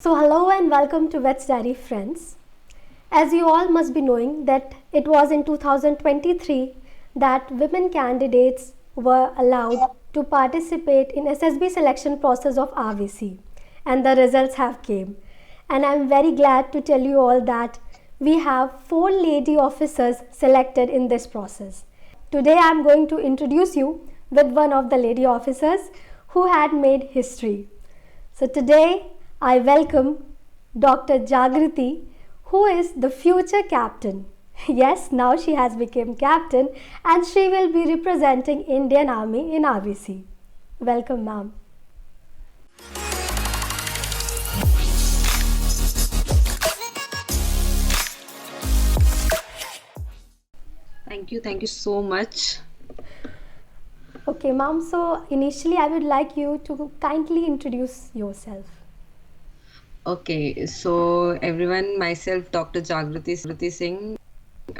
So hello and welcome to VetsDiary friends. As you all must be knowing that it was in 2023 that women candidates were allowed to participate in SSB selection process of RVC and the results have came. And I'm very glad to tell you all that we have 4 lady officers selected in this process. Today I'm going to introduce you with one of the lady officers who had made history. So today I welcome Dr. Jagritee, who is the future captain. Yes, now she has become captain and she will be representing Indian Army in RVC. Welcome, ma'am. Thank you so much. Okay, ma'am. So initially I would like you to kindly introduce yourself. Okay, so everyone, myself, Dr. Jagritee Singh.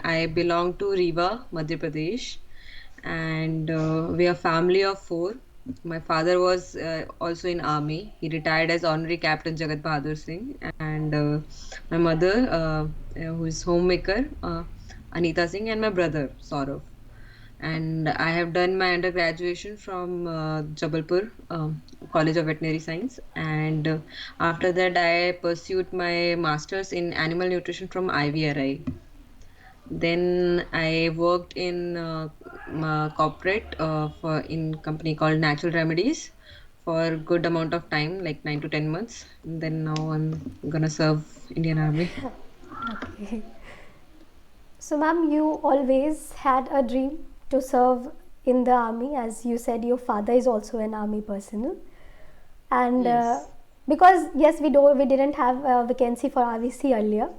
I belong to Rewa, Madhya Pradesh, and we are a family of 4. My father was also in army. He retired as Honorary Captain Jagat Bahadur Singh, and my mother, who is homemaker, Anita Singh, and my brother Saurav. And I have done my undergraduation from Jabalpur College of Veterinary Science, and after that I pursued my masters in animal nutrition from IVRI. Then I worked in corporate for in company called Natural Remedies for good amount of time, like 9 to 10 months. And then now I'm gonna serve Indian Army. Okay. So, ma'am, you always had a dream to serve in the army, as you said your father is also an army personnel. And Yes. because yes, we didn't have a vacancy for RVC earlier.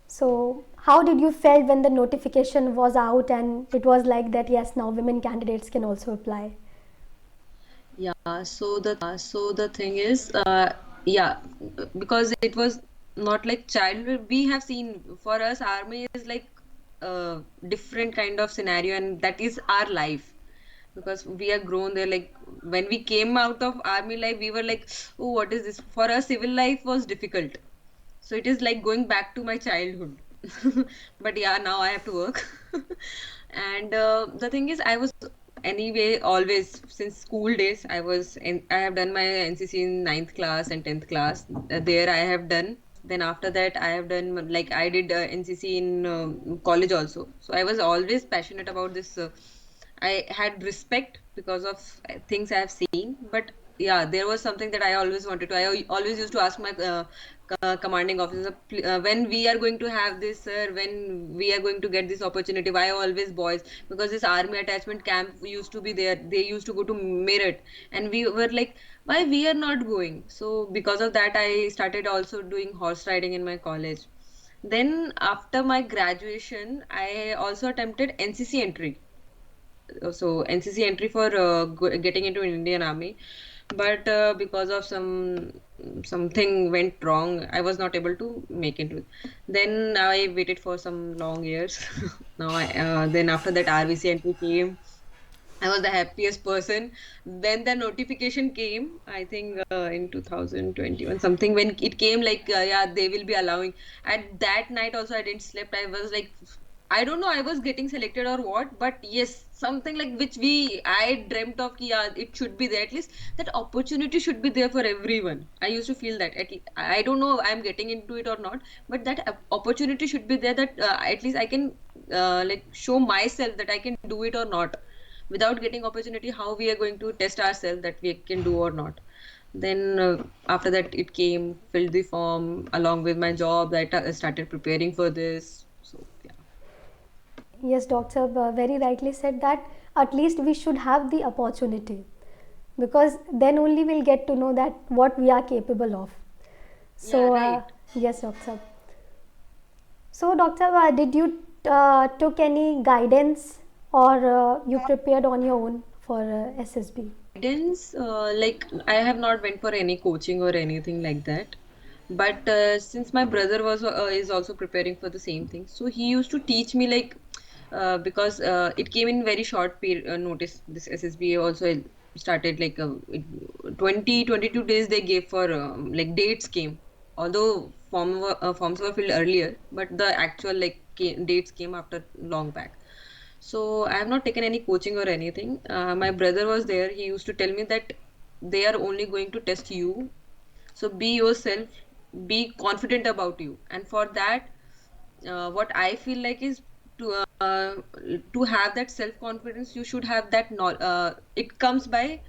So, how did you felt when the notification was out and it was like that? Yes, now women candidates can also apply. Yeah, so the thing is, yeah, because it was not like childhood. We have seen for us, army is like a different kind of scenario, and that is our life. Because we are grown there, like when we came out of army life, we were like, oh, what is this? For us, civil life was difficult. So it is like going back to my childhood. But yeah, now I have to work. And the thing is, I was anyway always since school days. I have done my NCC in ninth class and 10th class. There I have done. Then after that, I have done like I did NCC in college also. So I was always passionate about this. I had respect because of things I have seen, but yeah, there was something that I always wanted to. Always used to ask my commanding officer, when we are going to have this, sir, when we are going to get this opportunity. Why always boys? Because this army attachment camp used to be there. They used to go to Meerut, and we were like, why we are not going? So because of that, I started also doing horse riding in my college. Then after my graduation, I also attempted NCC entry, so NCC entry for getting into Indian Army, but because of something went wrong, I was not able to make it. Then I waited for some long years. Now I then after that RVC entry came. I was the happiest person. Then the notification came, I think in 2021, something when it came like, yeah, they will be allowing. At that night also, I didn't sleep. I was like, I don't know, I was getting selected or what, but yes, something like which I dreamt of, yeah, it should be there. At least that opportunity should be there for everyone. I used to feel that. I don't know I'm getting into it or not, but that opportunity should be there that at least I can like show myself that I can do it or not. Without getting opportunity, how we are going to test ourselves that we can do or not? Then after that it came, filled the form along with my job, that I started preparing for this. So yeah. Yes, doctor very rightly said that at least we should have the opportunity because then only we'll get to know that what we are capable of. Yeah, So right. yes, doctor. So doctor, did you took any guidance or you prepared on your own for SSB? Guidance, like I have not went for any coaching or anything like that. But since my brother was is also preparing for the same thing, so he used to teach me like because it came in very short period notice. This SSB also started like 20 22 days they gave for like dates came. although forms were filled earlier, but the actual dates came after long back. So I have not taken any coaching or anything. My brother was there. He used to tell me that they are only going to test you. So be yourself, be confident about you. And for that, what I feel like is to have that self confidence, you should have that. It comes by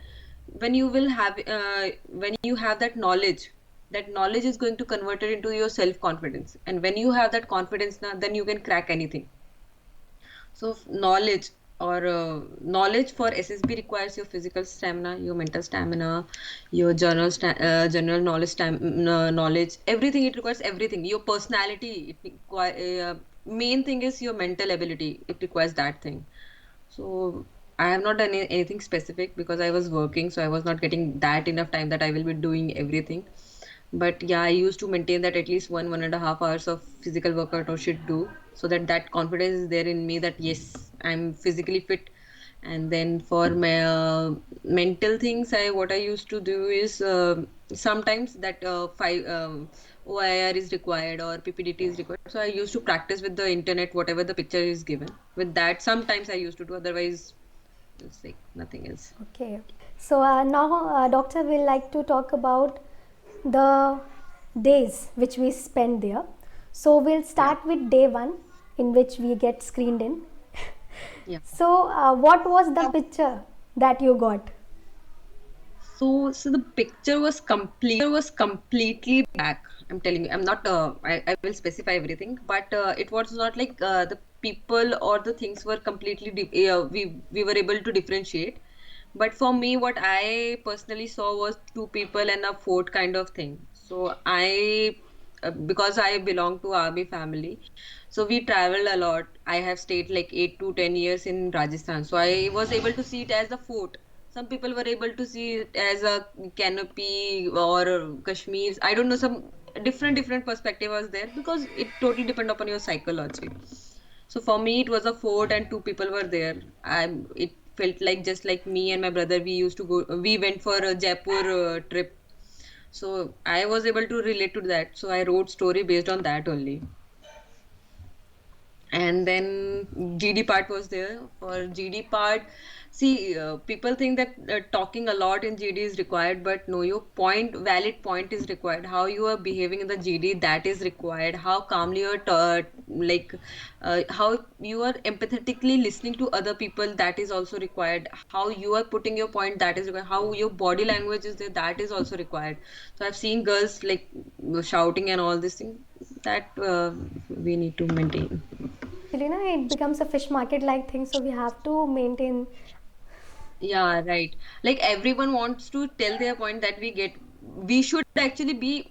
when you have that knowledge. That knowledge is going to convert it into your self confidence, and when you have that confidence now, then you can crack anything. So knowledge or knowledge for SSB requires your physical stamina, your mental stamina, your general knowledge. Everything it requires everything. Your personality. Main thing is your mental ability. It requires that thing. So I have not done anything specific because I was working, so I was not getting that enough time that I will be doing everything. But yeah, I used to maintain that at least 1.5 hours of physical workout I should do, so that that confidence is there in me that yes, I'm physically fit. And then for my mental things, what I used to do is sometimes that five OIR is required or PPDT is required. So I used to practice with the internet, whatever the picture is given. With that, sometimes I used to do. Otherwise, it's like nothing else. Okay. So now, doctor, will like to talk about the days which we spend there. So we'll start with day 1, in which we get screened in. Yeah. So what was the picture that you got? So the picture was completely black. I'm telling you, I'm not. I will specify everything, but it was not like the people or the things were completely. We were able to differentiate. But for me, what I personally saw was two people and a fort kind of thing. So because I belong to army family, so we traveled a lot. I have stayed like 8 to 10 years in Rajasthan. So I was able to see it as the fort. Some people were able to see it as a canopy or Kashmir. I don't know, some different perspective was there because it totally depend upon your psychology. So for me, it was a fort and two people were there. It felt like just like me and my brother. We went for a Jaipur trip. So I was able to relate to that. So I wrote story based on that only. And then GD part was there. For GD part, see, people think that talking a lot in GD is required, but no, your valid point is required. How you are behaving in the GD, that is required. How calmly you're how you are empathetically listening to other people, that is also required. How you are putting your point, that is required. How your body language is there, that is also required. So I've seen girls like shouting and all this thing that we need to maintain. It becomes a fish market like thing, so we have to maintain. Yeah, right. Like everyone wants to tell their point that we should actually be,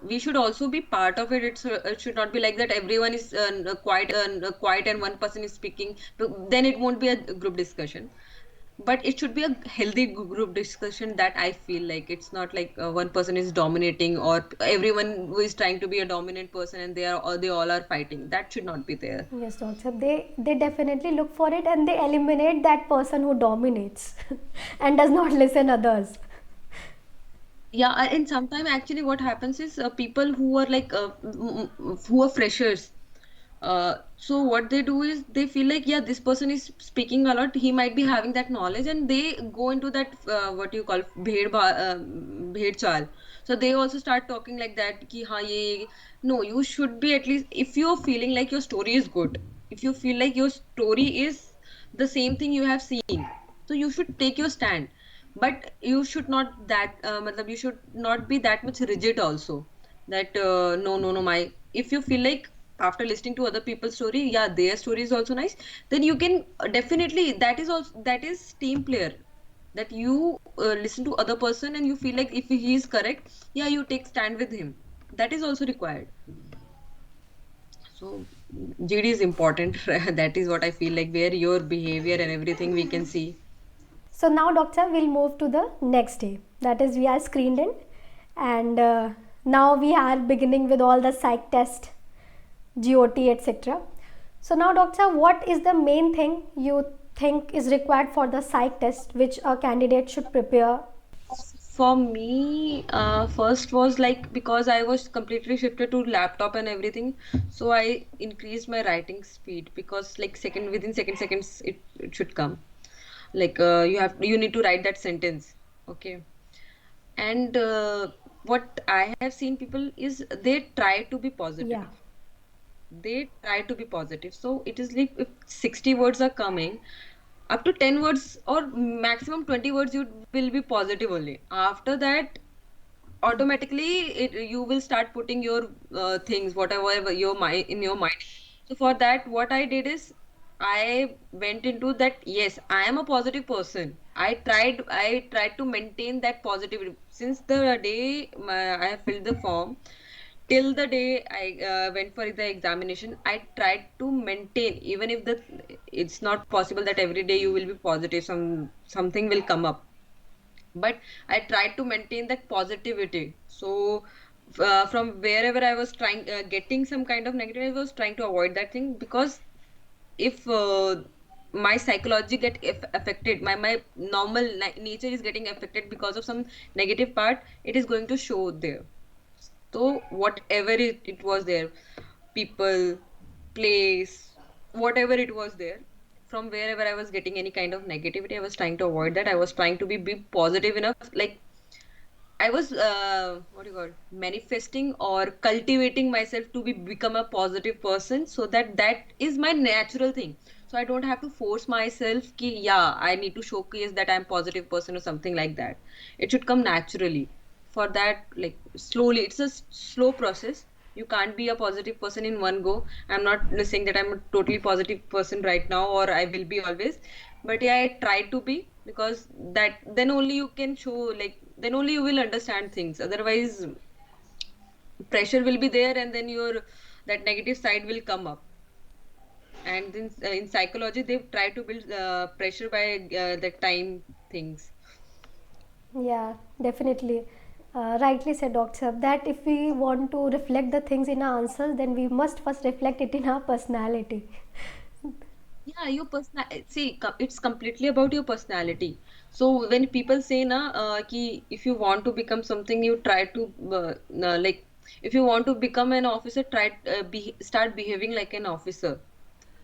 we should also be part of it. It should not be like that everyone is quiet and one person is speaking. Then it won't be a group discussion. But it should be a healthy group discussion, that I feel like. It's not like one person is dominating or everyone who is trying to be a dominant person and they all are fighting. That should not be there. Yes, doctor. They definitely look for it and they eliminate that person who dominates and does not listen others. Yeah, and sometimes actually what happens is people who are who are freshers. So what they do is they feel like, yeah, this person is speaking a lot. He might be having that knowledge, and they go into that what you call bhed chal. So they also start talking like that. Ki, हाँ, ये no, you should be at least, if you're feeling like your story is good, if you feel like your story is the same thing you have seen, so you should take your stand. But you should not you should not be that much rigid also, that no, my, if you feel like after listening to other people's story, yeah, their story is also nice, then you can definitely, that is team player, that you listen to other person and you feel like if he is correct, yeah, you take stand with him. That is also required. So GD is important. That is what I feel like, where your behavior and everything we can see. So now, doctor, we'll move to the next day. That is, we are screened in, and now we are beginning with all the psych test, GOT, etc. So now, doctor, what is the main thing you think is required for the psych test which a candidate should prepare? For me, first was like because I was completely shifted to laptop and everything, so I increased my writing speed because like second within second seconds it should come. Like you need to write that sentence. Okay. And what I have seen people is they try to be Yeah. positive. They try to be positive. So it is like if 60 words are coming, up to 10 words or maximum 20 words you will be positive only. After that, automatically you will start putting your things whatever your mind in your mind. So for that what I did is I went into that, yes, I am a positive person. I tried to maintain that positivity since the day I have filled the form till the day I went for the examination. I tried to maintain, even if the it's not possible that every day you will be positive, something will come up, but I tried to maintain that positivity. So from wherever I was trying getting some kind of negative, I was trying to avoid that thing, because if my psychology affected, my normal nature is getting affected because of some negative part, it is going to show there. So whatever it was there, people, place, whatever it was there, from wherever I was getting any kind of negativity, I was trying to avoid that. I was trying to be positive enough. Like I was what do you call it? Manifesting or cultivating myself to become a positive person, so that is my natural thing. So I don't have to force myself ki yeah, I need to showcase that I'm positive person or something like that. It should come naturally. For that, like slowly, it's a slow process. You can't be a positive person in one go. I'm not saying that I'm a totally positive person right now or I will be always, but yeah, I try to be, because that then only you can show, like then only you will understand things. Otherwise pressure will be there, and then your that negative side will come up. And then in psychology they try to build pressure by the time things. Yeah, definitely. Rightly said, Doctor, that if we want to reflect the things in our answers, then we must first reflect it in our personality. Yeah, your personal, see, it's completely about your personality. So when people say na ki if you want to become something, you try to like if you want to become an officer, try start behaving like an officer.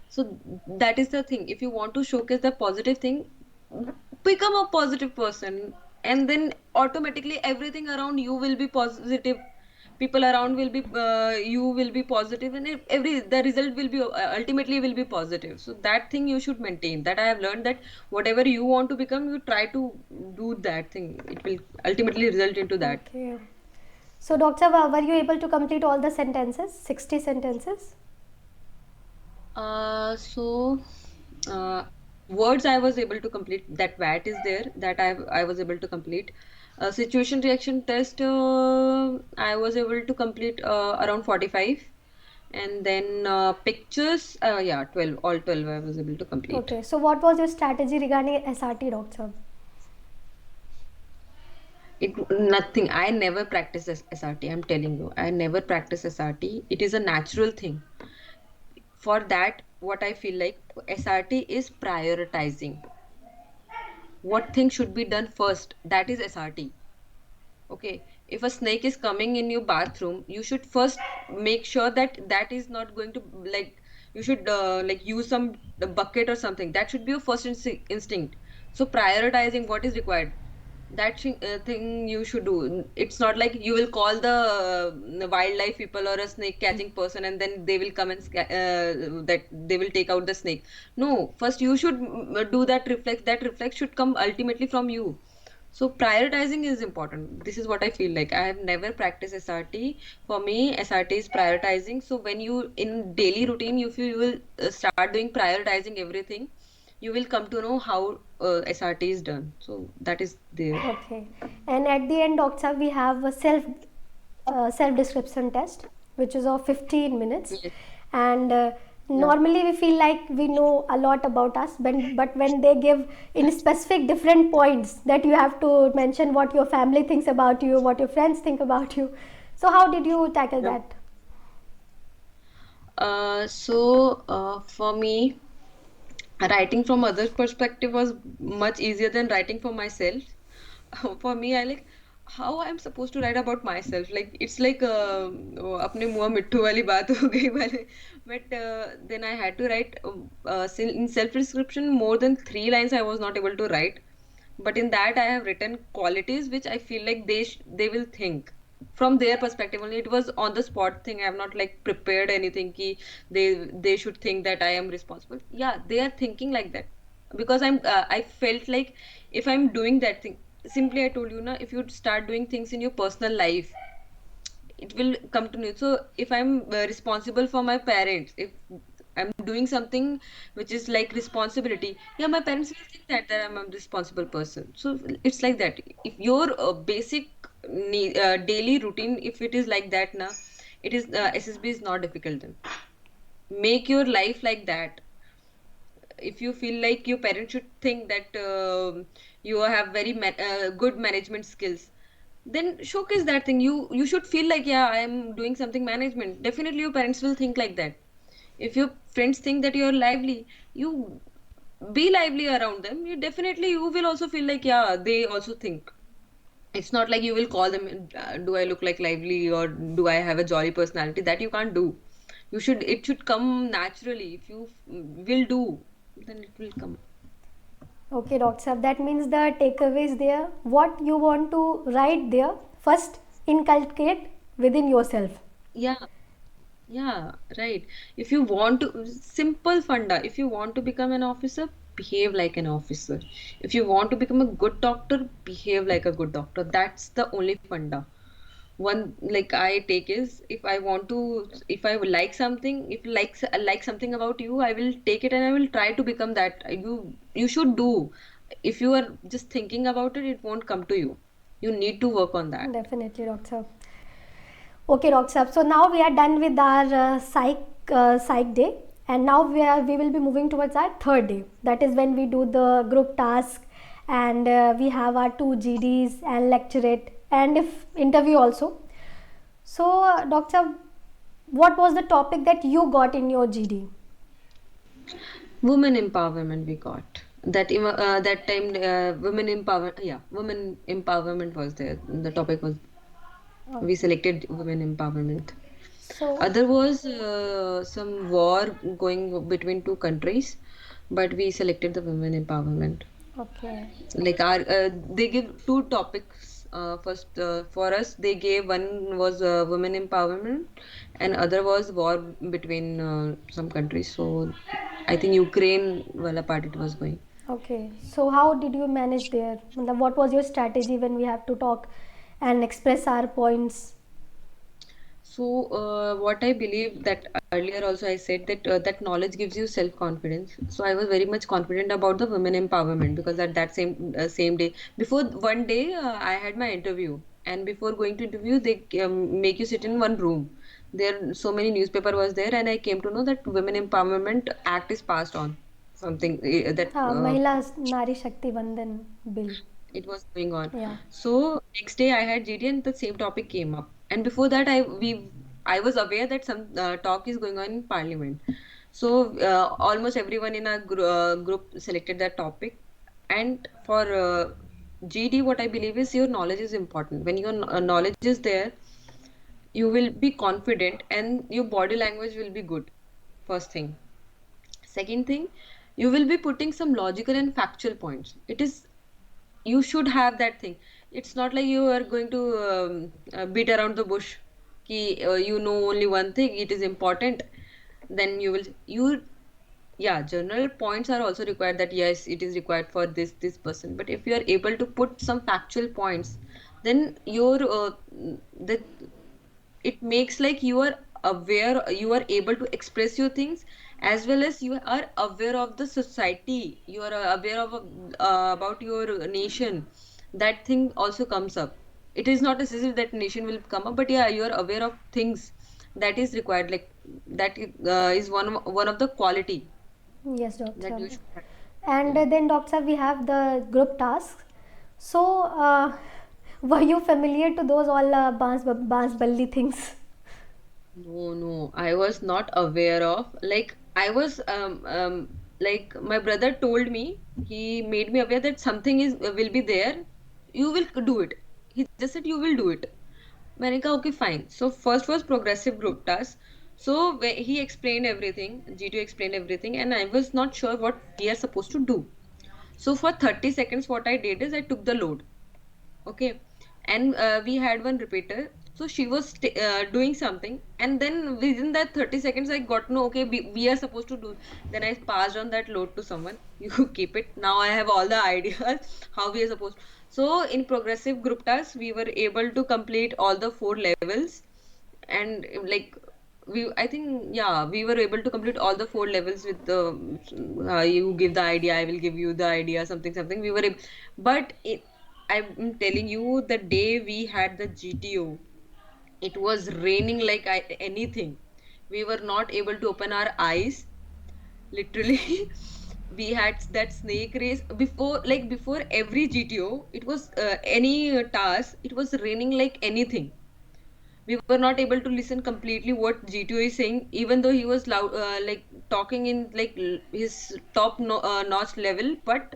So that is the thing. If you want to showcase the positive thing, become a positive person, and then automatically everything around you will be positive. People around will be you will be positive, and every the result will be ultimately will be positive. So that thing you should maintain. That I have learned, that whatever you want to become, you try to do that thing. It will ultimately result into that. Okay. So, Doctor, were you able to complete all the sentences, 60 sentences? So uh, words I was able to complete. That VAT is there, that I was able to complete. Situation reaction test I was able to complete around 45, and then pictures yeah, 12, all 12 I was able to complete. Okay. So, what was your strategy regarding SRT, Doctor? It nothing. I never practice SRT. I'm telling you, I never practice SRT. It is a natural thing. For that, what I feel like SRT is prioritizing what thing should be done first. That is SRT. Okay, if a snake is coming in your bathroom, you should first make sure that that is not going to, like, you should like use some bucket or something. That should be your first instinct. So prioritizing what is required, that thing you should do. It's not like you will call the wildlife people or a snake catching person, and then they will come and that they will take out the snake. No, first you should do that reflex. That reflex should come ultimately from you. So prioritizing is important. This is what I feel like. I have never practiced SRT. For me, SRT is prioritizing. So when you in daily routine, if you will start doing prioritizing everything, you will come to know how SRT is done. So that is there. Okay. And at the end, Doctor, we have a self description test, which is of 15 minutes. Yes. And Yeah. normally we feel like we know a lot about us, but when they give in specific different points that you have to mention what your family thinks about you, what your friends think about you. So how did you tackle Yeah. that? For me, writing from others' perspective was much easier than writing for myself. For me, I like how I'm supposed to write about myself. Like it's like अपने मुंह मिट्ठू वाली बात हो गई वाले. But then I had to write in self description more than 3 lines I was not able to write. But in that I have written qualities which I feel like they will think from their perspective only. It was on the spot thing. I have not like prepared anything ki they should think that I am responsible. Yeah, they are thinking like that because I felt like if I'm doing that thing, simply I told you na, if you start doing things in your personal life, it will come to me. So if I'm responsible for my parents, if I'm doing something which is like responsibility, yeah, my parents will think that I'm a responsible person. So it's like that. If your basic daily routine, if it is like that na, it is SSB is not difficult. Then make your life like that. If you feel like your parents should think that you have very good management skills, then showcase that thing. You should feel like, yeah, I am doing something management. Definitely your parents will think like that. If your friends think that you're lively, you be lively around them. You definitely, you will also feel like, yeah, they also think. It's not like you will call them, do I look like lively or do I have a jolly personality? That you can't do. You should, it should come naturally. If you will do, then it will come. Okay, Dr. Sahab, that means the takeaway is there. What you want to write there, first inculcate within yourself. Yeah, yeah, right. If you want to, simple funda, if you want to become an officer, behave like an officer. If you want to become a good doctor, behave like a good doctor. That's the only funda. One like I take is, if I want to, if I would like something, if like something about you, I will take it and I will try to become that. You should do. If you are just thinking about it, it won't come to you. You need to work on that. Definitely, Dr. Sahab. Okay, Dr. Sahab. So now we are done with our psych day, and now we will be moving towards our third day. That is when we do the group task, and we have our 2 GDs and lecturate, and if interview also. So, Dr. Sahab, what was the topic that you got in your GD? Women empowerment we got. That time women empowerment was there. The topic was, we Okay. selected women empowerment. So, Other was some war going between two countries, but we selected the women empowerment. okay. Like our they give two topics. First, for us, they gave, one was women empowerment, and other was war between some countries. So I think Ukraine wala part it was going. Okay, so how did you manage there? What was your strategy when we have to talk and express our points? So, what I believe, that earlier also I said that that knowledge gives you self-confidence. So I was very much confident about the women empowerment, because at that same day, before one day, I had my interview, and before going to interview, they make you sit in one room. There, so many newspaper was there, and I came to know that Women Empowerment Act is passed on. Something that हाँ, महिला नारी शक्ति वंदन bill. it was going on. Yeah. So next day I had GD and the same topic came up. And before that I was aware that some talk is going on in Parliament. So almost everyone in our group selected that topic. And for GD, what I believe is your knowledge is important. When your knowledge is there, you will be confident and your body language will be good. First thing. Second thing, you will be putting some logical and factual points. It is, you should have that thing. It's not like you are going to beat around the bush ki you know only one thing, it is important. Then you yeah, general points are also required, that yes, it is required for this person. But if you are able to put some factual points, then your the it makes like you are aware, you are able to express your things, as well as you are aware of the society, you are aware of about your nation. That thing also comes up. It is not necessary that nation will come up, but yeah, you are aware of things that is required, like that is one of the quality Yes, that doctor. you should have. And Yeah. then, doctor, we have the group tasks. So, were you familiar to those all bans balli things? No, no, I was not aware of. Like I was like my brother told me, he made me aware that something is will be there. You will do it. he just said you will do it. मैंने कहा okay fine. So first was progressive group task. So he explained everything, G2 explained everything, and I was not sure what we are supposed to do. So for 30 seconds, what I did is I took the load. Okay. And we had one repeater. So she was doing something, and then within that 30 seconds, I got to know, okay, we are supposed to do. Then I passed on that load to someone. You keep it. Now I have all the ideas how we are supposed. So in progressive group tasks, we were able to complete all the 4 levels, and like I think, yeah, we were able to complete all the 4 levels with the you give the idea, I will give you the idea, something something. We were able, but I'm telling you, the day we had the GTO, it was raining like anything. We were not able to open our eyes. Literally, we had that snake race before, like before every GTO. It was any task. It was raining like anything. We were not able to listen completely what G2 is saying, even though he was loud, like talking in like his top notch level, but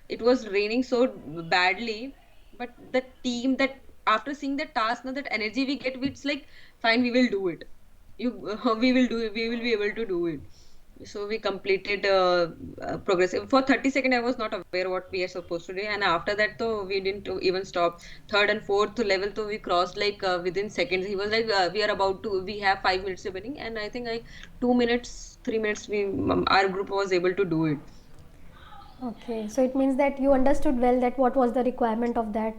it was raining so badly. But the team, that after seeing the task, now that energy we get, it's like fine, we will do it. You we will do it, we will be able to do it. So we completed progressive for 30 seconds. I was not aware what we are supposed to do, and after that though we didn't even stop. Third and fourth level though we crossed like within seconds. He was like we are about to, we have 5 minutes remaining, and I think like 2 minutes 3 minutes we our group was able to do it. Okay, so it means that you understood well that what was the requirement of that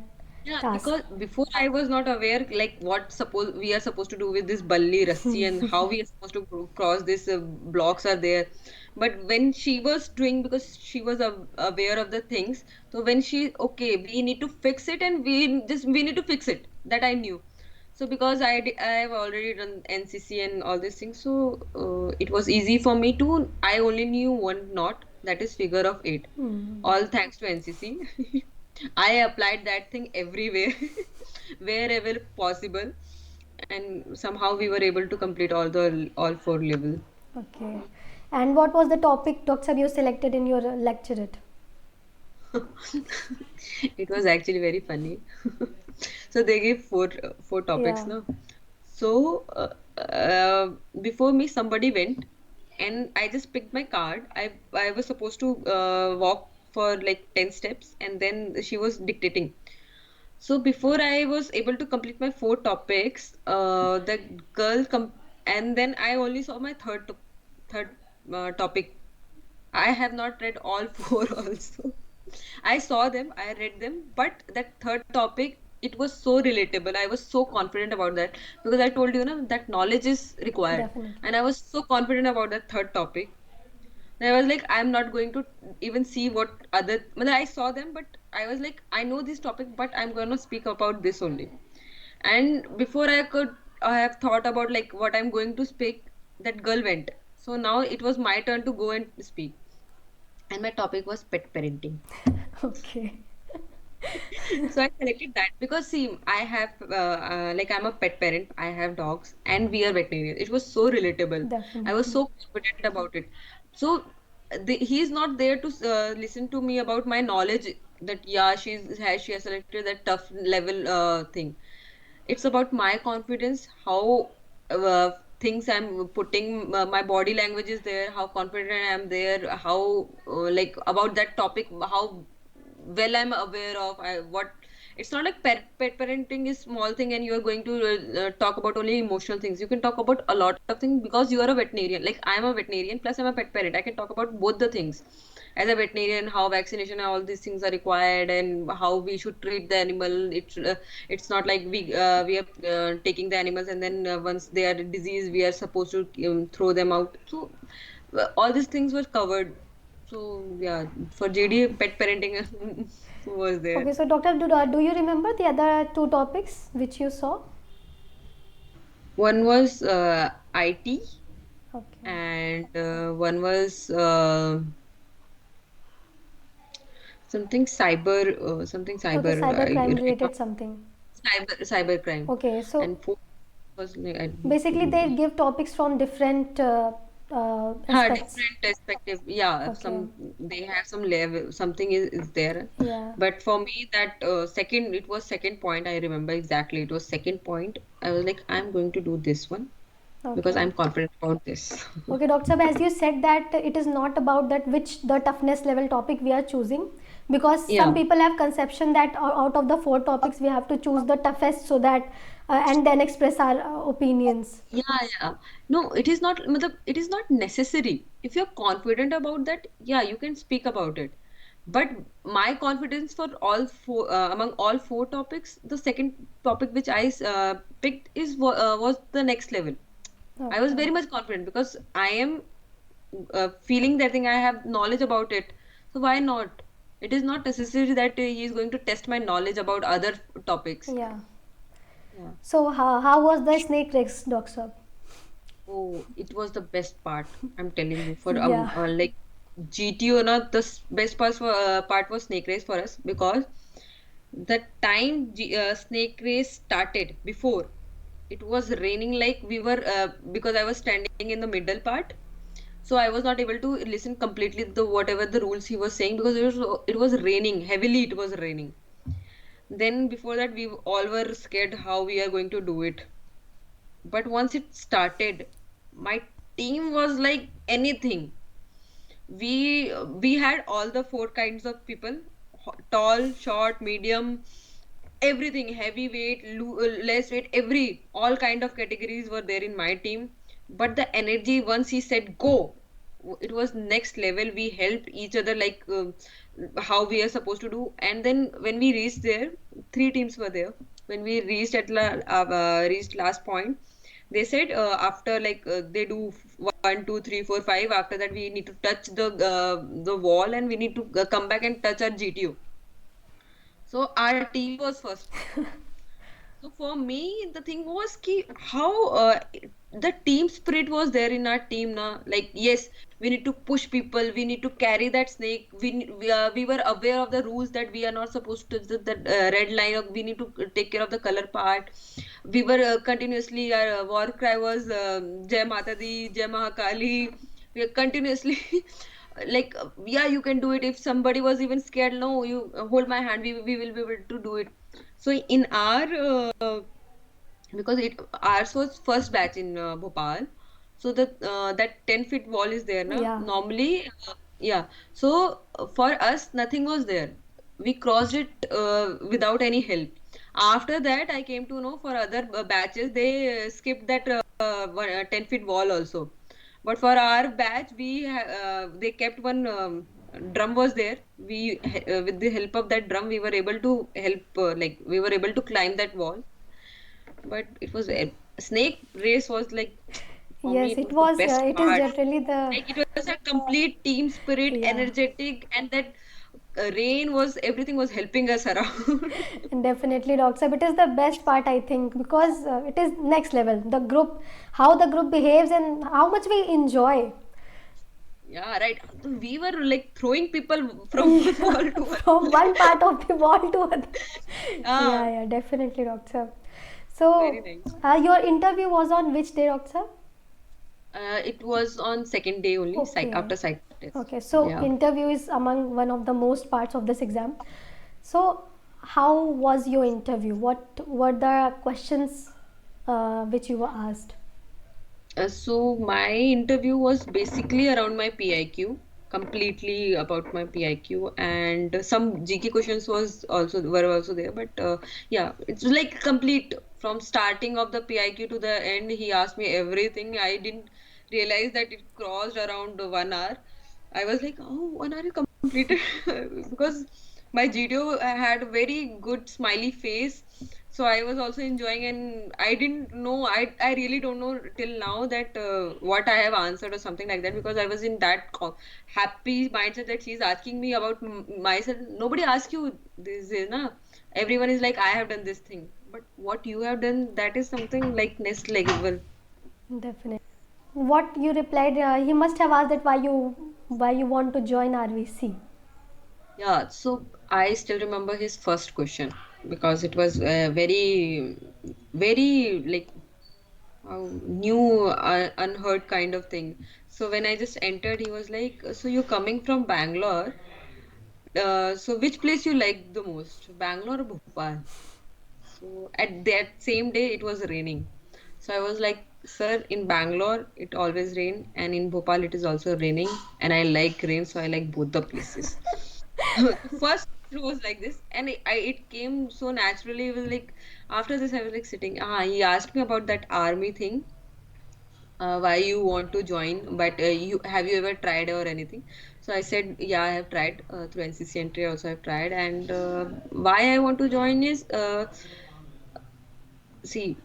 Yeah, task. because before I was not aware like what suppose we are supposed to do with this balli rassi and how we are supposed to cross this blocks are there. But when she was doing, because she was aware of the things, so when she, okay, we need to fix it, and we need to fix it, that I knew. So because I have already done NCC and all these things, so it was easy for me to, I only knew one knot, that is figure of 8, Hmm. all thanks to NCC. I applied that thing everywhere, wherever possible, and somehow we were able to complete all 4 levels. Okay. And what was the topic, Dr. you selected in your lecturate? It was actually very funny. So they gave four topics Yeah. now. So before me, somebody went, and I just picked my card. I was supposed to walk for like 10 steps, and then she was dictating. So before I was able to complete my 4 topics, the girl and then I only saw my third topic. I have not read all four also. I saw them, I read them, but that third topic, it was so relatable. I was so confident about that because I told you, na, that knowledge is required, Definitely. and I was so confident about that third topic. And I was like, I'm not going to even see what other. I saw them, but I was like, I know this topic, but I'm going to speak about this only. And before I have thought about like what I'm going to speak, that girl went. So now it was my turn to go and speak. And my topic was pet parenting. Okay. So I selected that because see, I have like I'm a pet parent. I have dogs, and we are veterinarians. It was so relatable. I was Definitely. so confident about it. So he's not there to listen to me about my knowledge. That yeah, she has selected that tough level thing. It's about my confidence, how things I'm putting, my body language is there, how confident I am there, how like about that topic, how well I'm aware of what. It's not like pet parenting is small thing and you're going to talk about only emotional things. You can talk about a lot of things because you are a veterinarian. Like I'm a veterinarian plus I'm a pet parent. I can talk about both the things. As a veterinarian, how vaccination and all these things are required and how we should treat the animal. It's not like we are taking the animals and then once they are diseased we are supposed to throw them out. So all these things were covered. So yeah, for JD, pet parenting was there. Okay, so doctor, do you remember the other two topics which you saw? One was IT, Okay. and one was something Okay, cyber. cyber crime I related something. cyber crime, Okay, so and fourth was like, I don't basically they remember. give topics from different aspects. Different perspective. Yeah, Okay. some they have some level, something is there. Yeah. But for me, that it was second point. I remember exactly. It was second point. I was like, I'm going to do this one because Okay. I'm confident about this. Okay, Dr. Sab, as you said that it is not about that which the toughness level topic we are choosing, because some Yeah. people have conception that out of the four topics we have to choose the toughest so that and then express our opinions. Yeah, yeah. No, it is not, matlab, it is not necessary. If you're confident about that, yeah, you can speak about it. But my confidence for all four, among all four topics, the second topic which I picked was the next level. I was Okay. very much confident because I am feeling that thing. I have knowledge about it. So why not? It is not necessary that he is going to test my knowledge about other topics. Yeah. Yeah. So how was the snake race, Dr. Sab? Oh, it was the best part. I'm telling you. For Yeah. like GTO, not the best part was snake race for us because the time snake race started before it was raining like we were because I was standing in the middle part, so I was not able to listen completely the whatever the rules he was saying because it was raining heavily. It was raining. Then before that we all were scared how we are going to do it. But once it started, my team was like anything. We had all the four kinds of people: tall, short, medium, everything, heavyweight, less weight, every all kind of categories were there in my team. But the energy once he said go, it was next level. We helped each other like how we are supposed to do. And then when we reached there, three teams were there. When we reached last point, they said after like they do 1, 2, 3, 4, 5. After that, we need to touch the wall and we need to come back and touch our GTO. So our team was first. So for me, the thing was ki how the team spirit was there in our team na. Like yes, we need to push people. We need to carry that snake. We were aware of the rules that we are not supposed to the red line. We need to take care of the color part. We were continuously our war cry was Jai Mata Di, Jai Mahakali. We are continuously like yeah, you can do it. If somebody was even scared, no, you hold my hand. We will be able to do it. So in our because it ours was first batch in Bhopal, so that 10 feet wall is there na. Yeah. Normally, yeah. So for us, nothing was there. We crossed it without any help. After that, I came to know for other batches they skipped that 10 feet wall also. But for our batch, they kept one drum was there. With the help of that drum, we were able to help like we were able to climb that wall. But it was snake race was like for me Yes, it it was the was. best It is part. generally the. Like it was a complete team spirit, Yeah. energetic, and that rain was everything was helping us around. And definitely, Dr. Sab, it is the best part, I think, because it is next level. The group, how the group behaves, and how much we enjoy. Yeah, right. We were like throwing people from one wall to From other. one part of the wall to other. Yeah, Ah, yeah, definitely, Dr. Sab. So, very nice. your interview was on which day, Dr. Sab? It was on second day only, Okay. after psych test. Okay, so Yeah. interview is among one of the most parts of this exam. So, how was your interview? What were the questions which you were asked? So my interview was basically around my PIQ, completely about my PIQ, and some GK questions were also there. But yeah, it's like complete from starting of the PIQ to the end. He asked me everything. I didn't realize that it crossed around 1 hour. I was like, oh, 1 hour is completed because my GTO had a very good smiley face. So I was also enjoying, and I didn't know. I really don't know till now that what I have answered or something like that because I was in that happy mindset that she's asking me about myself. Nobody asks you this, na. Everyone is like, I have done this thing, but what you have done, that is something like next level. Definitely. What you replied? He must have asked that why you want to join RVC. Yeah, so I still remember his first question because it was very, very like new, unheard kind of thing. So when I just entered, he was like, "So you're coming from Bangalore? So which place you like the most, Bangalore or Bhopal?" So at that same day, it was raining. So I was like, "Sir, in Bangalore, it always rain, and in Bhopal, it is also raining, and I like rain, so I like both the places." The first it was like this, and it came so naturally. It was like after this, I was like sitting. He asked me about that army thing, why you want to join, but you have you ever tried or anything? So I said, yeah, I have tried through NCC entry also I've tried, and why I want to join is, see,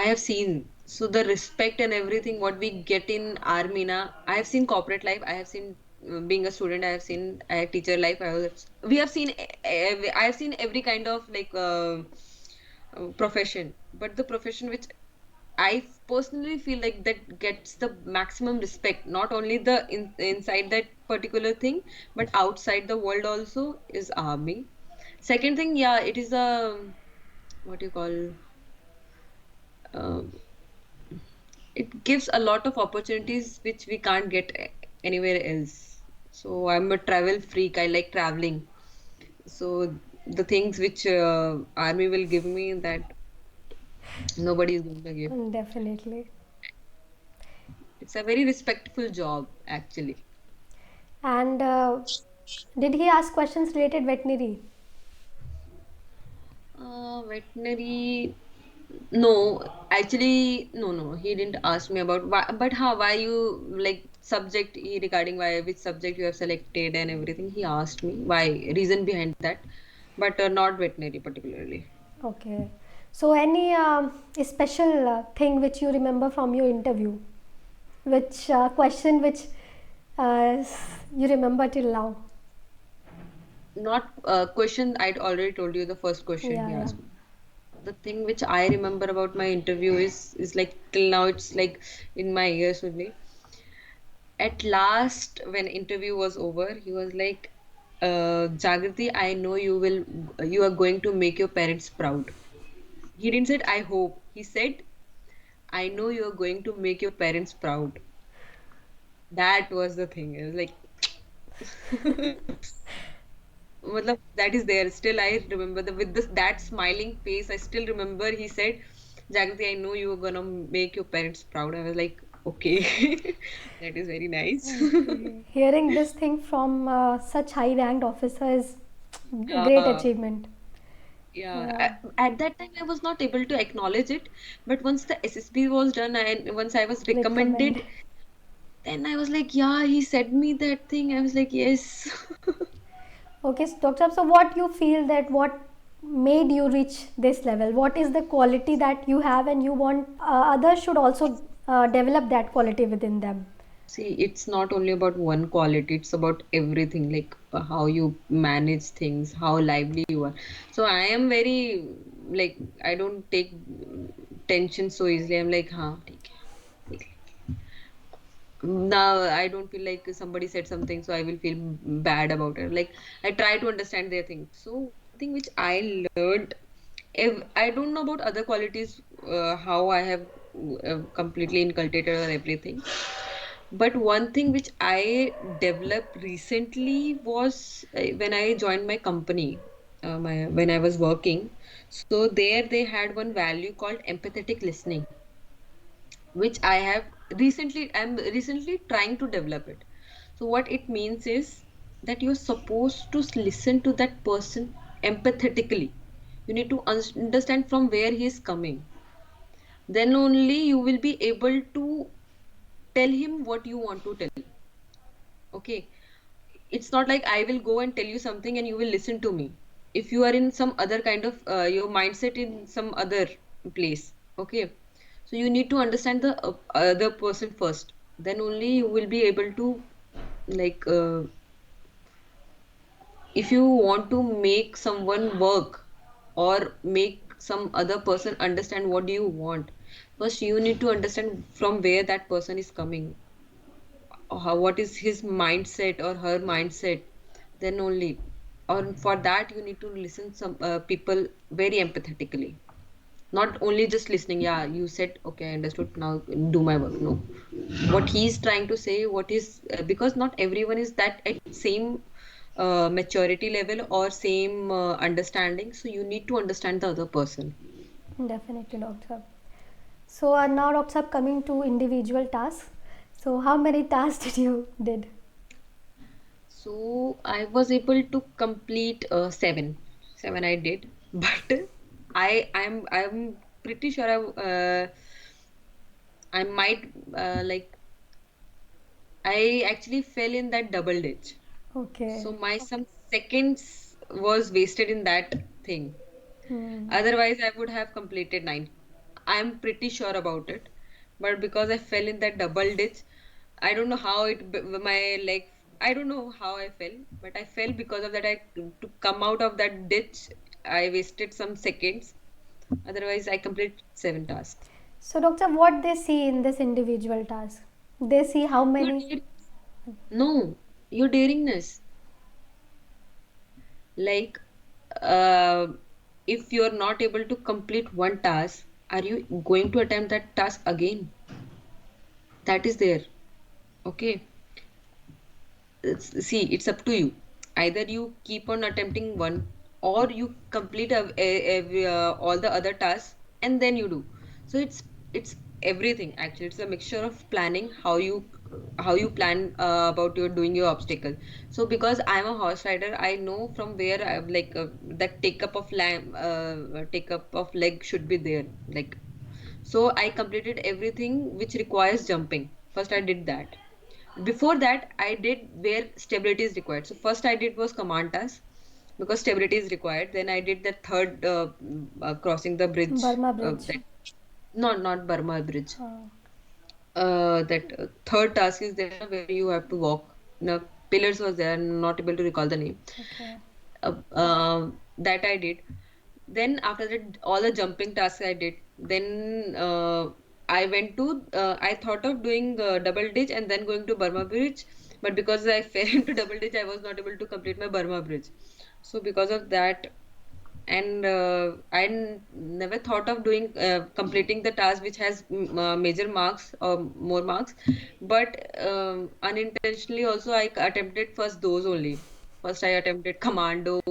I have seen, so the respect and everything what we get in army na, I have seen corporate life, I have seen being a student, I have seen teacher life, we have seen I have seen every kind of like profession, but the profession which I personally feel like that gets the maximum respect, not only inside that particular thing, but outside the world also, is army. Second thing, yeah, it is a, what you call, um, it gives a lot of opportunities which we can't get anywhere else. So I'm a travel freak. I like traveling. So the things which army will give me, that nobody is going to give. Definitely. It's a very respectful job, actually. And did he ask questions related veterinary? Veterinary. No, actually, no. He didn't ask me about why, but how, why you like subject regarding why which subject you have selected and everything. He asked me why, reason behind that, but not veterinary particularly. Okay. So, any special thing which you remember from your interview? Which question which uh, you remember till now? Not question. I'd already told you the first question Yeah, he yeah. asked me. The thing which I remember about my interview is like till now it's like in my ears only. At last, when interview was over, he was like, Jagriti, I know you are going to make your parents proud. He didn't say I hope, he said, I know you are going to make your parents proud. That was the thing. It was like matlab, that is there still. I remember with this that smiling face. I still remember he said, Jagriti, I know you are gonna make your parents proud. I was like, okay. That is very nice. Okay. Hearing this thing from such high ranked officer is a great Yeah. achievement. Yeah, Yeah. at that time I was not able to acknowledge it, but once the SSB was done and once I was Recommend. recommended, then I was like, yeah, he said me that thing. I was like, yes. Okay, so Dr. Saab, so what you feel that what made you reach this level? What is the quality that you have and you want others should also develop that quality within them? See, it's not only about one quality, it's about everything, like how you manage things, how lively you are. So I am very, like, I don't take tension so easily. I'm like, huh, take it. Now I don't feel like somebody said something, so I will feel bad about it. Like I try to understand their thing. So one thing which I learned, if I don't know about other qualities, how I have completely inculcated or everything, but one thing which I developed recently was when I joined my company, when I was working. So there they had one value called empathetic listening, which I'm recently trying to develop it. So what it means is that you're supposed to listen to that person empathetically. You need to understand from where he is coming. Then only you will be able to tell him what you want to tell. Okay. It's not like I will go and tell you something and you will listen to me. If you are in some other kind of your mindset in some other place, okay, so you need to understand the other person first, then only you will be able to, like, if you want to make someone work or make some other person understand what do you want, first you need to understand from where that person is coming, what is his mindset or her mindset, then only, or for that you need to listen some people very empathetically. Not only just listening, yeah, you said, okay, I understood, now do my work. No. What he's trying to say, what is, because not everyone is that at same maturity level or same understanding. So you need to understand the other person. Definitely, Doctor. So now, Doctor, coming to individual tasks. So how many tasks did you did? So I was able to complete seven. Seven I did, but I'm pretty sure I might I actually fell in that double ditch. Okay. So my some seconds was wasted in that thing. Hmm. Otherwise, I would have completed nine. I'm pretty sure about it. But because I fell in that double ditch, I don't know how my leg, I don't know how I fell, but I fell because of that. To come out of that ditch, I wasted some seconds. Otherwise, I completed seven tasks. So, Doctor, what they see in this individual task? They see how Your many. dar- no, your daringness. Like, uh, if you're not able to complete one task, are you going to attempt that task again? That is there. Okay. See, it's up to you. Either you keep on attempting one, or you complete all the other tasks and then you do. So it's everything actually. It's a mixture of planning, how you plan about your doing your obstacle. So because I'm a horse rider, I know from where I like that take up of leg should be there. Like, so I completed everything which requires jumping. First I did that. Before that, I did where stability is required. So first I did was command task because stability is required. Then I did the third crossing the bridge. Burma Bridge? That not Burma bridge. Oh, That third task is there where you have to walk. No, pillars was there. I'm not able to recall the name. okay. That I did. Then after that, all the jumping tasks I did. Then I thought of doing double ditch and then going to Burma Bridge, but because I fell into double ditch, I was not able to complete my Burma Bridge. So because of that, and never thought of doing completing the task which has major marks or more marks, but unintentionally also I attempted first those only. First I attempted commando,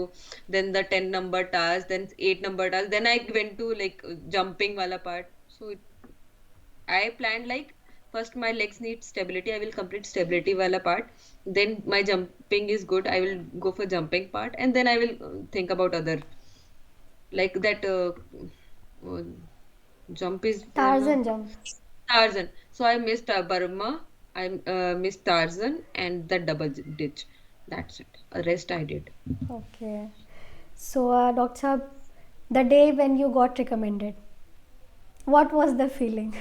then the 10 number task, then 8 number task, then I went to like jumping wala part. So I planned like first my legs need stability, I will complete stability wala part, then my jumping is good, I will go for jumping part, and then I will think about other, like that uh, jump is there na. Tarzan jump. Tarzan. So I missed Burma, I missed Tarzan and the double ditch. That's it. The rest I did. Okay. So, Doctor, the day when you got recommended, what was the feeling?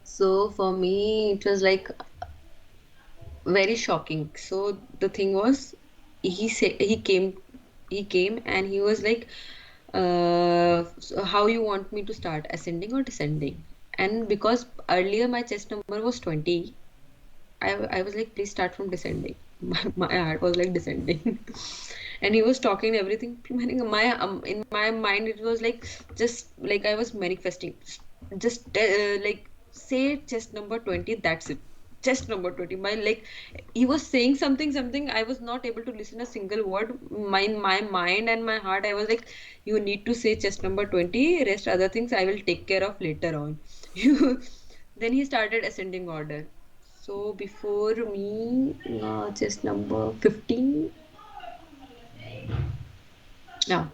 So for me, it was like very shocking. So the thing was, he came and he was like, so how you want me to start, ascending or descending? And because earlier my chest number was 20, I was like, please start from descending. My heart was like descending. And he was talking everything. In my mind, it was like, just like I was manifesting. Just like, say chest number 20, that's it. Chest number 20. My like, he was saying something. I was not able to listen a single word. My mind and my heart, I was like, you need to say chest number 20. Rest other things I will take care of later on. You. Then he started ascending order. So before me, chest number 15. Yeah,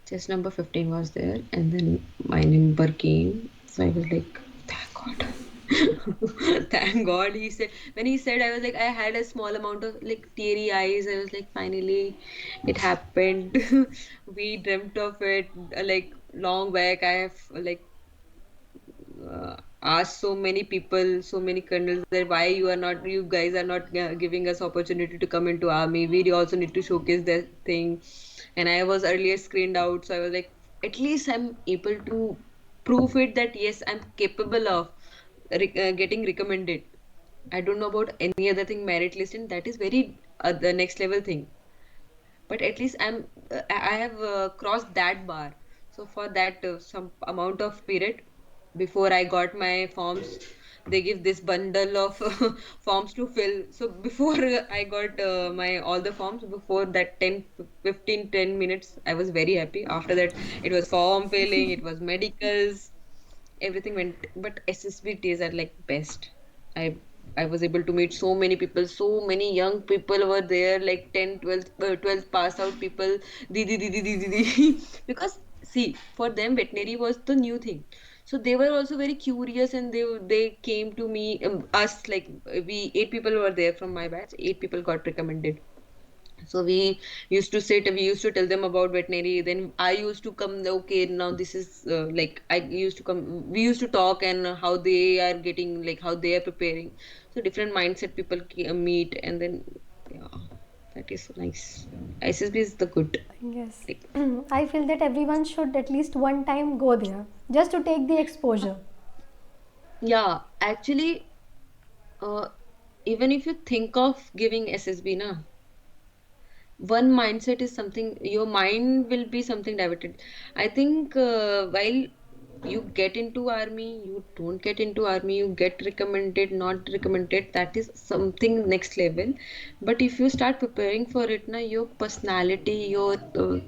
chest number 15 was there, and then my number came. So I was like, thank God. Thank God. When he said, I was like, I had a small amount of like teary eyes. I was like, finally, it happened. We dreamt of it like long back. I have like asked so many people, so many colonels that why you guys are not giving us opportunity to come into army. We also need to showcase that thing. And I was earlier screened out, so I was like, at least I'm able to prove it that yes, I'm capable of getting recommended. I don't know about any other thing merit list, and that is very the next level thing. but at least I have crossed that bar. So for that some amount of period before I got my forms, they give this bundle of forms to fill. So before I got my all the forms, before that 10 minutes I was very happy. After that it was form filling, it was medicals, everything went. But SSB days are like best. I i was able to meet so many people, so many young people were there, like 10 12 12 pass out people, didi didi didi didi. Because see, for them veterinary was the new thing, so they were also very curious, and they came to me, us, like we 8 people were there from my batch, 8 people got recommended. So we used to sit, we used to tell them about veterinary. Then I used to come, okay, now this is like I used to come, we used to talk, and how they are getting, like how they are preparing. So different mindset people meet, and then yeah, that is nice. SSB is the good. Yes. Like, I feel that everyone should at least one time go there just to take the exposure. yeah, actually, uh, even if you think of giving SSB, na, one mindset is something, your mind will be something diverted. I think while you get into army, you don't get into army, you get recommended, not recommended, that is something next level. But if you start preparing for it na, your personality, your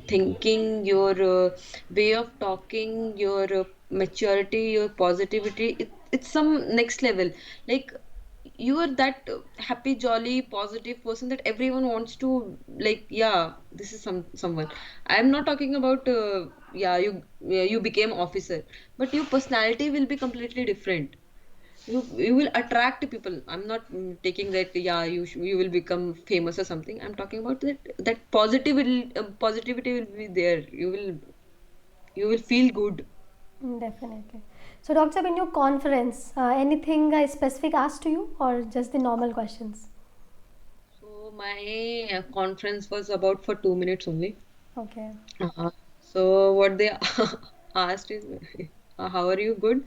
thinking, your way of talking, your maturity, your positivity, it's some next level. Like, you are that happy, jolly, positive person that everyone wants to, like, yeah, this is someone. I'm not talking about yeah, you became officer, but your personality will be completely different. You will attract people. I'm not taking that, yeah, you will become famous or something. I'm talking about that positivity will be there. You will feel good. Definitely. So, Dr. Sab, in your conference, anything specific asked to you or just the normal questions? So my conference was about for 2 minutes only. Okay. So what they asked is, how are you? Good.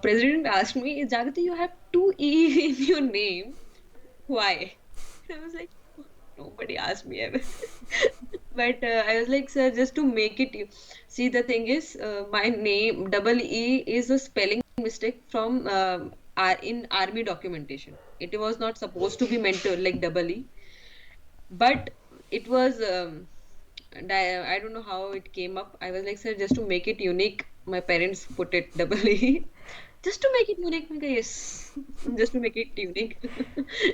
President asked me, Jagati, you have two E in your name. Why? I was like, nobody asked me ever. But I was like, sir, just to make it. See, the thing is, my name double E is a spelling mistake from in army documentation. It was not supposed to be meant to like double E, but it was. I don't know how it came up. I was like, sir, just to make it unique, my parents put it double E. Just to make it unique, I guess, yes. Just to make it unique.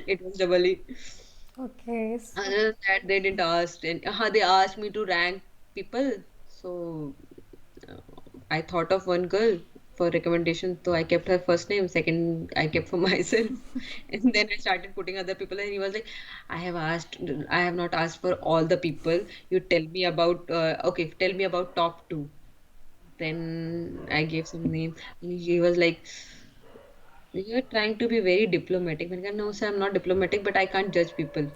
It was double E. Okay. Other than that, they didn't ask, and they asked me to rank people. So uh, I thought of one girl for recommendation, so I kept her first name. Second, I kept for myself, and then I started putting other people. And he was like, I have not asked for all the people. You tell me about, okay, tell me about top two." Then I gave some name, and he was like, "You're trying to be very diplomatic." I said, "No, sir, I'm not diplomatic, but I can't judge people.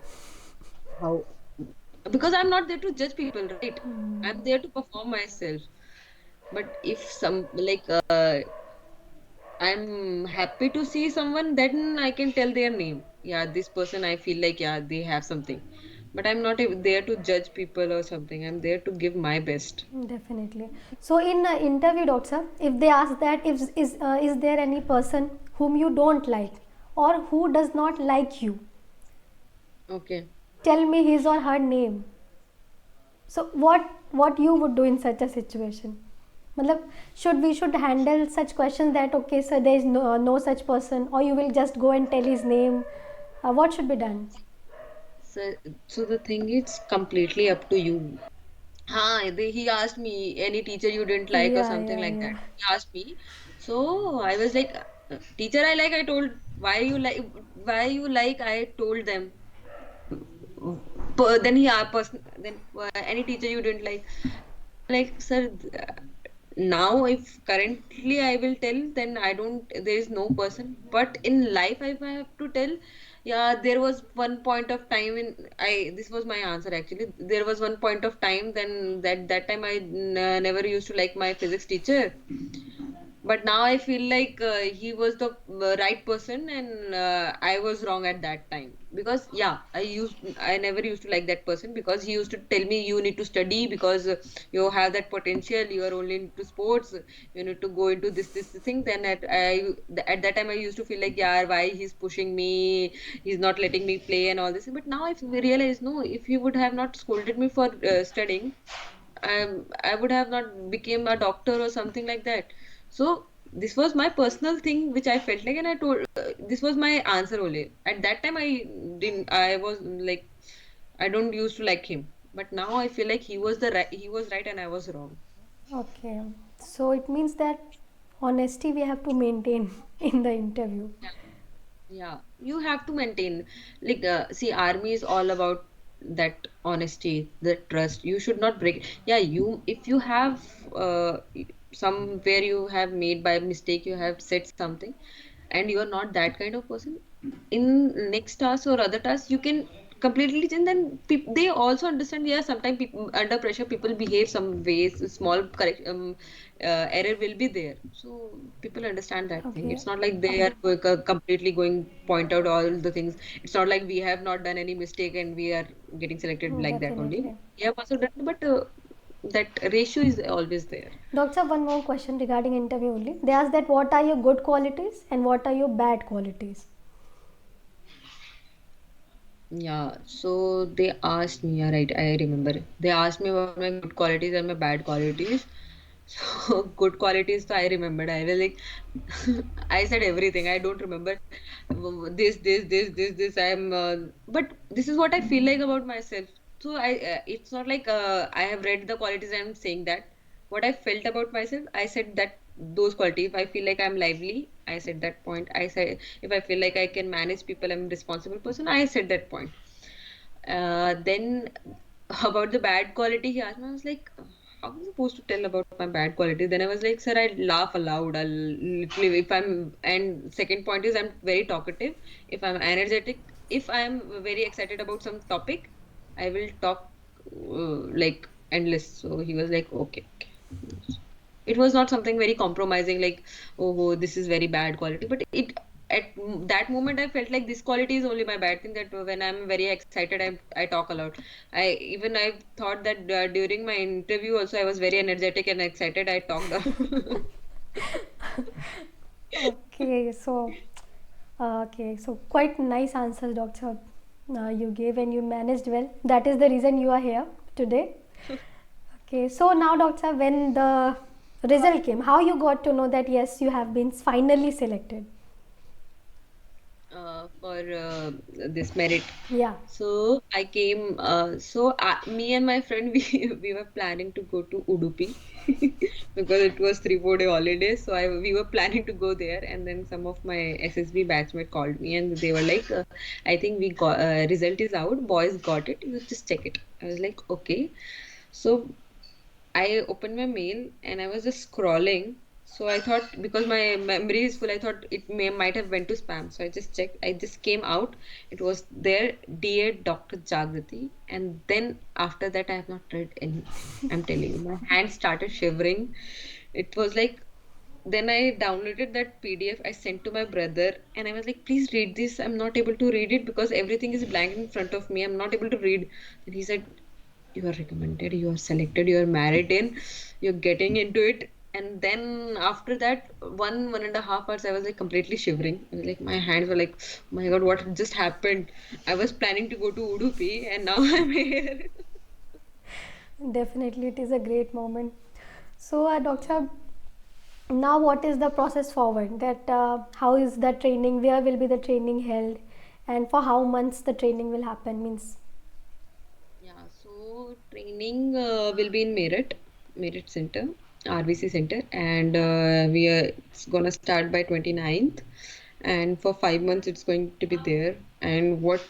How? Because I'm not there to judge people, right? I'm there to perform myself. But if some like I'm happy to see someone, then I can tell their name. Yeah, this person I feel like, yeah, they have something. But I'm not there to judge people or something. I'm there to give my best. Definitely. So, in an interview, doctor, if they ask that, if is there any person whom you don't like or who does not like you, Okay. tell me his or her name. So, what you would do in such a situation? Matlab, should handle such questions that okay, sir, there is no such person, or you will just go and tell his name. What should be done? So, so the thing is completely up to you. He asked me, any teacher you didn't like or Yeah, something yeah, like yeah. that. He asked me. So I was like, teacher I like, I told, why you like, I told them. Then he asked, then any teacher you didn't like. Like, sir, now if currently I will tell, then I don't, there is no person. But in life, if I have to tell, yeah, there was one point of time this was my answer actually. There was one point of time, then that time I never used to like my physics teacher. But now I feel like he was the right person, and I was wrong at that time. Because yeah, I never used to like that person, because he used to tell me you need to study because you have that potential, you are only into sports, you need to go into this thing. Then at that time I used to feel like, yeah, why he's pushing me, he's not letting me play and all this. But now I realize, no, if he would have not scolded me for studying, I would have not became a doctor or something like that. So this was my personal thing which I felt like, and I told this was my answer only. At that time, I was like, I don't used to like him, but now I feel like he was right and I was wrong. Okay. So it means that honesty we have to maintain in the interview. Yeah. Yeah, you have to maintain. Like, see, army is all about that honesty, the trust. You should not break. Yeah, if you have somewhere you have made by mistake, you have said something, and you are not that kind of person, in next task or other tasks, you can completely change. Then they also understand. Yeah, sometimes people under pressure, people behave some ways. Small correct error will be there, so people understand that thing. Okay. It's not like they are completely going point out all the things. It's not like we have not done any mistake and we are getting selected like that only. Definitely. We have also done, but that ratio is always there. Doctor, one more question regarding interview only. They asked that what are your good qualities and what are your bad qualities? Yeah, so they asked me, yeah, right, I remember. They asked me about my good qualities and my bad qualities. So good qualities, so I remembered. I was like, I said everything. I don't remember this. But this is what I feel like about myself. So it's not like I have read the qualities and I'm saying that. What I felt about myself, I said that those qualities. If I feel like I'm lively, I said that point. I said if I feel like I can manage people, I'm a responsible person, I said that point. Then about the bad quality, he asked me, I was like, how am I supposed to tell about my bad quality? Then I was like, sir, I laugh aloud. I'll literally, if I'm, and second point is I'm very talkative. If I'm energetic, if I'm very excited about some topic, I will talk like endless. So he was like, okay, okay. It was not something very compromising, like, oh, this is very bad quality. But at that moment, I felt like this quality is only my bad thing. That when I'm very excited, I talk a lot. I thought that during my interview also, I was very energetic and excited. I talked. Okay, so quite nice answers, Doctor. You gave and you managed well. That is the reason you are here today. Okay, so now, Doctor, when the result came, how you got to know that yes, you have been finally selected? For this merit. Yeah. So I came. Me and my friend we were planning to go to Udupi because it was 3 4 day holiday. So we were planning to go there, and then some of my SSB batchmate called me and they were like, "I think we got result is out. Boys got it. You just check it." I was like, "Okay." So I opened my mail and I was just scrolling. So I thought because my memory is full, I thought it might have went to spam. So I just checked. I just came out. It was there, dear Dr. Jagritee. And then after that, I have not read anything. I'm telling you, my hands started shivering. It was like then I downloaded that PDF. I sent to my brother and I was like, please read this. I'm not able to read it because everything is blank in front of me. I'm not able to read. And he said, you are recommended, you are selected, you are married in, you're getting into it. And then after that, 1.5 hours, I was like completely shivering. I was like, my hands were like, oh my God, what just happened? I was planning to go to Udupi and now I'm here. Definitely, it is a great moment. So, Doctor, now what is the process forward? That how is the training? Where will be the training held? And for how months the training will happen? Means Yeah, so training will be in Merit Center, RVC Center, and it's gonna start by 29th, and for 5 months it's going to be there. And what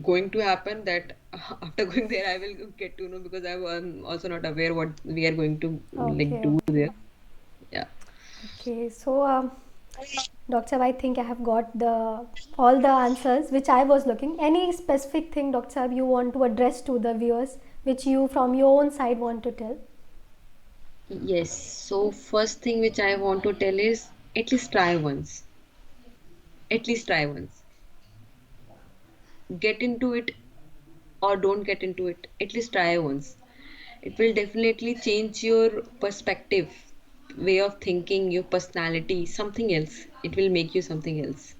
going to happen that after going there I will get to know because I'm also not aware what we are going to like okay, do there. okay, Yeah. okay. So, Doctor, I think I have got the all the answers which I was looking. Any specific thing, Doctor, you want to address to the viewers, which you from your own side want to tell? Yes. So first thing which I want to tell is at least try once. At least try once. Get into it or don't get into it. At least try once. It will definitely change your perspective, way of thinking, your personality, something else. It will make you something else.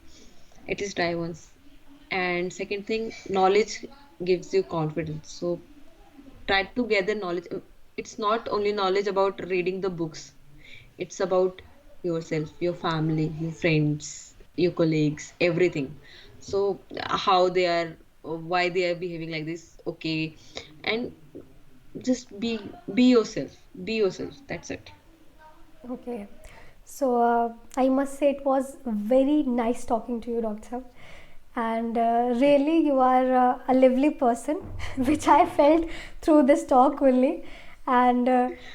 At least try once. And second thing, knowledge gives you confidence. So try to gather knowledge. It's not only knowledge about reading the books, it's about yourself, your family, your friends, your colleagues, everything. So how they are, why they are behaving like this, okay, and just be yourself. Be yourself. That's it. Okay. So I must say it was very nice talking to you, Doctor. And really, you are a lively person, which I felt through this talk only. And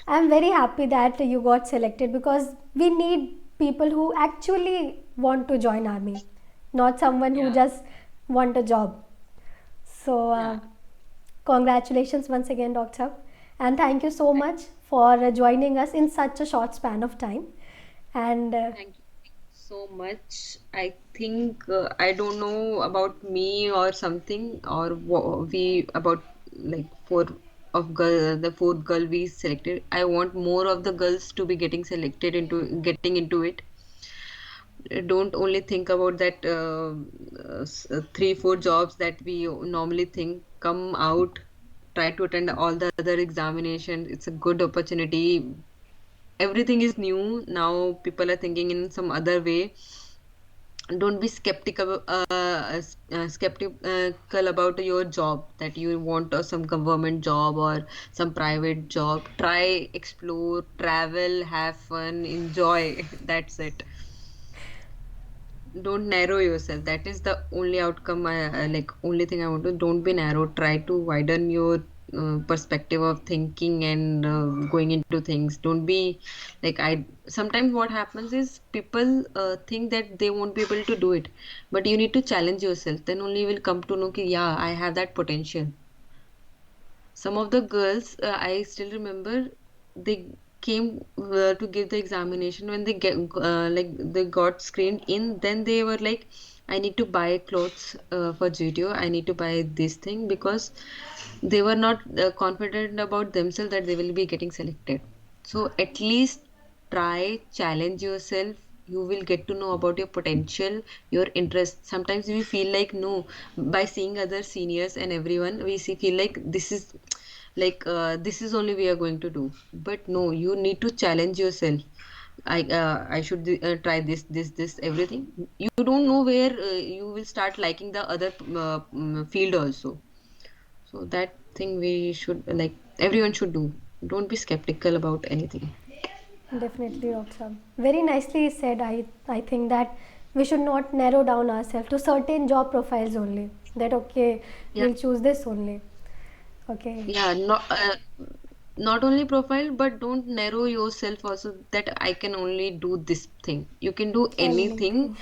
I'm very happy that you got selected because we need people who actually want to join army, not someone who Yeah. just want a job. So, Yeah. congratulations once again, Doctor. And thank you so Thank, much for joining us in such a short span of time. And thank you so much. I think I don't know about me or something or we about like the fourth girl we selected. I want more of the girls to be getting into it. Don't only think about that 3 4 jobs that we normally think. Come out, try to attend all the other examinations. It's a good opportunity. Everything is new now. People are thinking in some other way. Don't be skeptical about your job that you want some government job or some private job. Try, explore, travel, have fun, enjoy. That's it. Don't narrow yourself. That is the only outcome. Only thing I want to, don't be narrow. Try to widen your perspective of thinking and going into things. Don't be like I sometimes what happens is people think that they won't be able to do it, but you need to challenge yourself. Then only you will come to know ki, yeah, I have that potential. Some of the girls, I still remember, they came to give the examination. When they they got screened in, then they were like, I need to buy clothes for GTO. I need to buy this thing because they were not confident about themselves that they will be getting selected. So at least try, challenge yourself. You will get to know about your potential, your interest. Sometimes we feel like no, by seeing other seniors and everyone, feel like this is only we are going to do. But no, you need to challenge yourself. I should try this everything. You don't know where you will start liking the other field also. So that thing we should like everyone should do. Don't be skeptical about anything. definitely, Doctor. Very nicely said. I think that we should not narrow down ourselves to certain job profiles only. That okay, Yeah, we'll choose this only. Okay, yeah, not only profile, but don't narrow yourself also that I can only do this thing. You can do anything. anything.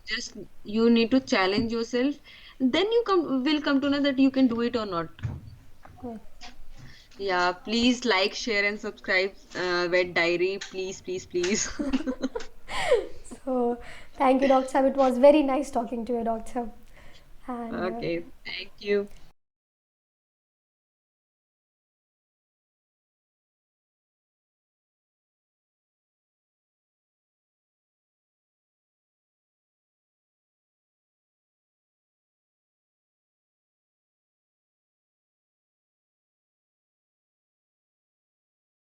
Just you need to challenge yourself. Then you will come to know that you can do it or not. Yeah, please like, share, and subscribe. Vet Diary, please, please, please. So, thank you, Doctor. It was very nice talking to you, Doctor. And Okay, thank you.